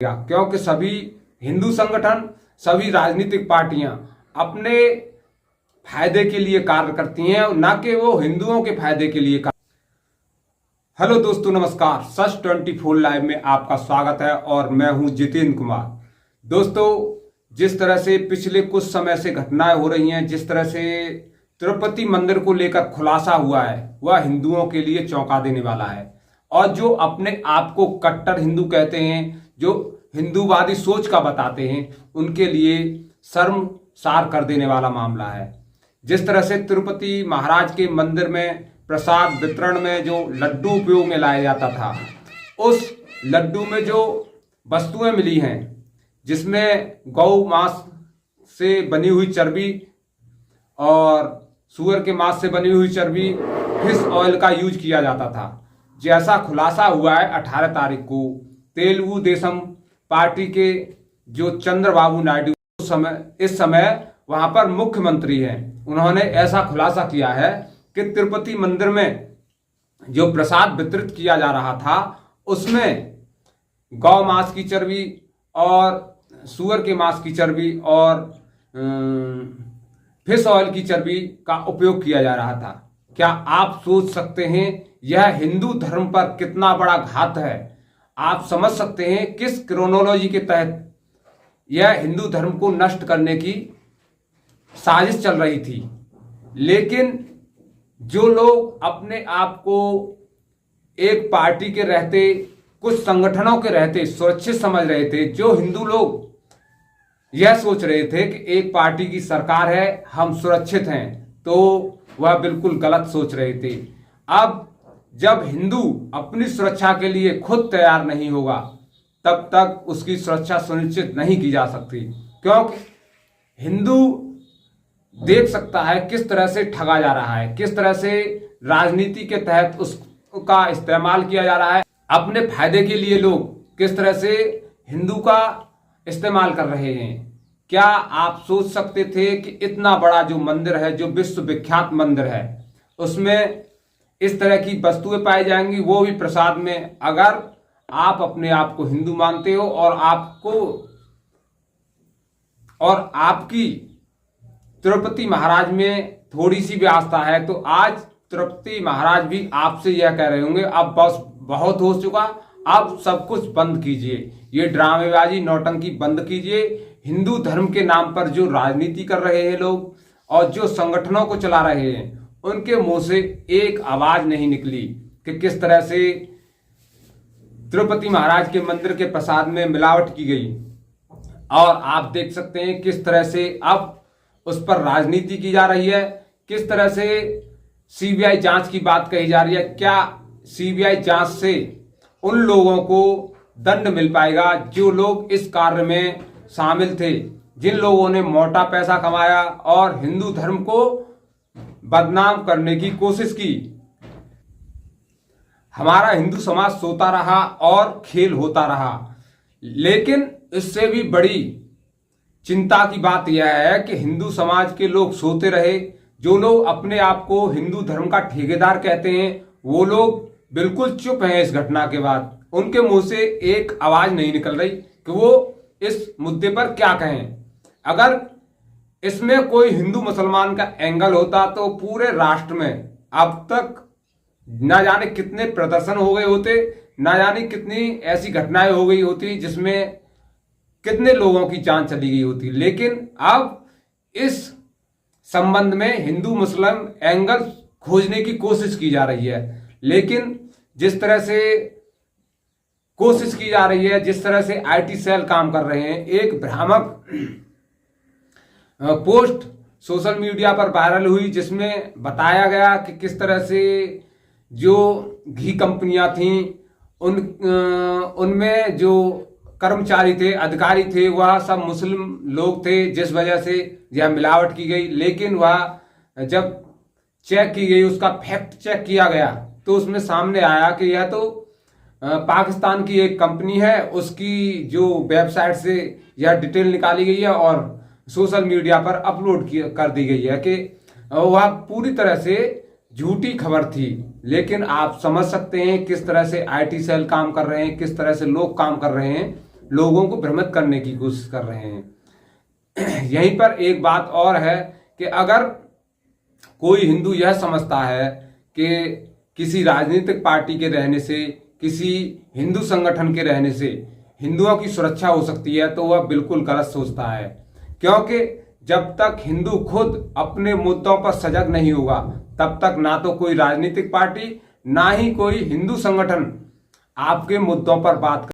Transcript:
क्योंकि सभी हिंदू संगठन, सभी राजनीतिक पार्टियां अपने फायदे के लिए कार्य करती हैं और ना कि वो हिंदुओं के फायदे के लिए। हेलो दोस्तों, नमस्कार। सच 24 लाइव में आपका स्वागत है और मैं हूं जितेंद्र कुमार। दोस्तों, जिस तरह से पिछले कुछ समय से घटनाएं हो रही हैं, जिस तरह से तिरुपति मंदिर को लेकर खुलासा हुआ है, वह हिंदुओं के लिए चौंका देने वाला है। और जो अपने आप को कट्टर हिंदू कहते हैं, जो हिंदूवादी सोच का बताते हैं, उनके लिए शर्मसार कर देने वाला मामला है। जिस तरह से तिरुपति महाराज के मंदिर में प्रसाद वितरण में जो लड्डू उपयोग में लाया जाता था, उस लड्डू में जो वस्तुएं मिली हैं, जिसमें गौ मांस से बनी हुई चर्बी और सूअर के मांस से बनी हुई चर्बी, फिश ऑयल का यूज किया जाता था। जैसा खुलासा हुआ है 18 तारीख को, तेलुगु देशम पार्टी के जो चंद्रबाबू नायडू इस समय वहां पर मुख्यमंत्री हैं, उन्होंने ऐसा खुलासा किया है कि तिरुपति मंदिर में जो प्रसाद वितरित किया जा रहा था, उसमें गौ मांस की चर्बी और सूअर के मांस की चर्बी और फिश ऑयल की चर्बी का उपयोग किया जा रहा था। क्या आप सोच सकते हैं यह हिंदू धर्म पर कितना बड़ा घात है? आप समझ सकते हैं किस क्रोनोलॉजी के तहत यह हिंदू धर्म को नष्ट करने की साजिश चल रही थी। लेकिन जो लोग अपने आप को एक पार्टी के रहते, कुछ संगठनों के रहते सुरक्षित समझ रहे थे, जो हिंदू लोग यह सोच रहे थे कि एक पार्टी की सरकार है, हम सुरक्षित हैं, तो वह बिल्कुल गलत सोच रहे थे। अब जब हिंदू अपनी सुरक्षा के लिए खुद तैयार नहीं होगा, तब तक उसकी सुरक्षा सुनिश्चित नहीं की जा सकती। क्योंकि हिंदू देख सकता है किस तरह से ठगा जा रहा है, किस तरह से राजनीति के तहत उसका इस्तेमाल किया जा रहा है। अपने फायदे के लिए लोग किस तरह से हिंदू का इस्तेमाल कर रहे हैं। क्या आप सोच सकते थे कि इतना बड़ा जो मंदिर है, जो विश्वविख्यात मंदिर है, उसमें इस तरह की वस्तुएं पाई जाएंगी, वो भी प्रसाद में? अगर आप अपने आप को हिंदू मानते हो और आपकी तिरुपति महाराज में थोड़ी सी भी आस्था है, तो आज तिरुपति महाराज भी आपसे यह कह रहे होंगे, अब बस बहुत हो चुका, अब सब कुछ बंद कीजिए, ये ड्रामेबाजी नौटंकी बंद कीजिए। हिंदू धर्म के नाम पर जो राजनीति कर रहे हैं लोग और जो संगठनों को चला रहे हैं, उनके मुंह से एक आवाज नहीं निकली कि किस तरह से तिरुपति महाराज के मंदिर के प्रसाद में मिलावट की गई। और आप देख सकते हैं किस तरह से अब उस पर राजनीति की जा रही है, किस तरह से सीबीआई जांच की बात कही जा रही है। क्या सीबीआई जांच से उन लोगों को दंड मिल पाएगा जो लोग इस कार्य में शामिल थे, जिन लोगों ने मोटा पैसा कमाया और हिंदू धर्म को बदनाम करने की कोशिश की? हमारा हिंदू समाज सोता रहा और खेल होता रहा। लेकिन इससे भी बड़ी चिंता की बात यह है कि हिंदू समाज के लोग सोते रहे। जो लोग अपने आप को हिंदू धर्म का ठेकेदार कहते हैं, वो लोग बिल्कुल चुप हैं इस घटना के बाद। उनके मुंह से एक आवाज नहीं निकल रही कि वो इस मुद्दे पर क्या कहें। अगर इसमें कोई हिंदू मुसलमान का एंगल होता तो पूरे राष्ट्र में अब तक ना जाने कितने प्रदर्शन हो गए होते, ना जाने कितनी ऐसी घटनाएं हो गई होती जिसमें कितने लोगों की जान चली गई होती। लेकिन अब इस संबंध में हिंदू मुस्लिम एंगल खोजने की कोशिश की जा रही है। लेकिन जिस तरह से कोशिश की जा रही है, जिस तरह से आईटी सेल काम कर रहे हैं, एक भ्रामक पोस्ट सोशल मीडिया पर वायरल हुई जिसमें बताया गया कि किस तरह से जो घी कंपनियां थीं, उनमें जो कर्मचारी थे, अधिकारी थे, वह सब मुस्लिम लोग थे, जिस वजह से यह मिलावट की गई। लेकिन वह जब चेक की गई, उसका फैक्ट चेक किया गया, तो उसमें सामने आया कि यह तो पाकिस्तान की एक कंपनी है, उसकी जो वेबसाइट से यह डिटेल निकाली गई है और सोशल मीडिया पर अपलोड कर दी गई है कि वह पूरी तरह से झूठी खबर थी। लेकिन आप समझ सकते हैं किस तरह से आईटी सेल काम कर रहे हैं, किस तरह से लोग काम कर रहे हैं लोगों को भ्रमित करने की कोशिश कर रहे हैं। यहीं पर एक बात और है कि अगर कोई हिंदू यह समझता है कि किसी राजनीतिक पार्टी के रहने से, किसी हिंदू संगठन के रहने से हिंदुओं की सुरक्षा हो सकती है, तो वह बिल्कुल गलत सोचता है। क्योंकि जब तक हिंदू खुद अपने मुद्दों पर सजग नहीं होगा, तब तक ना तो कोई राजनीतिक पार्टी, ना ही कोई हिंदू संगठन आपके मुद्दों पर बात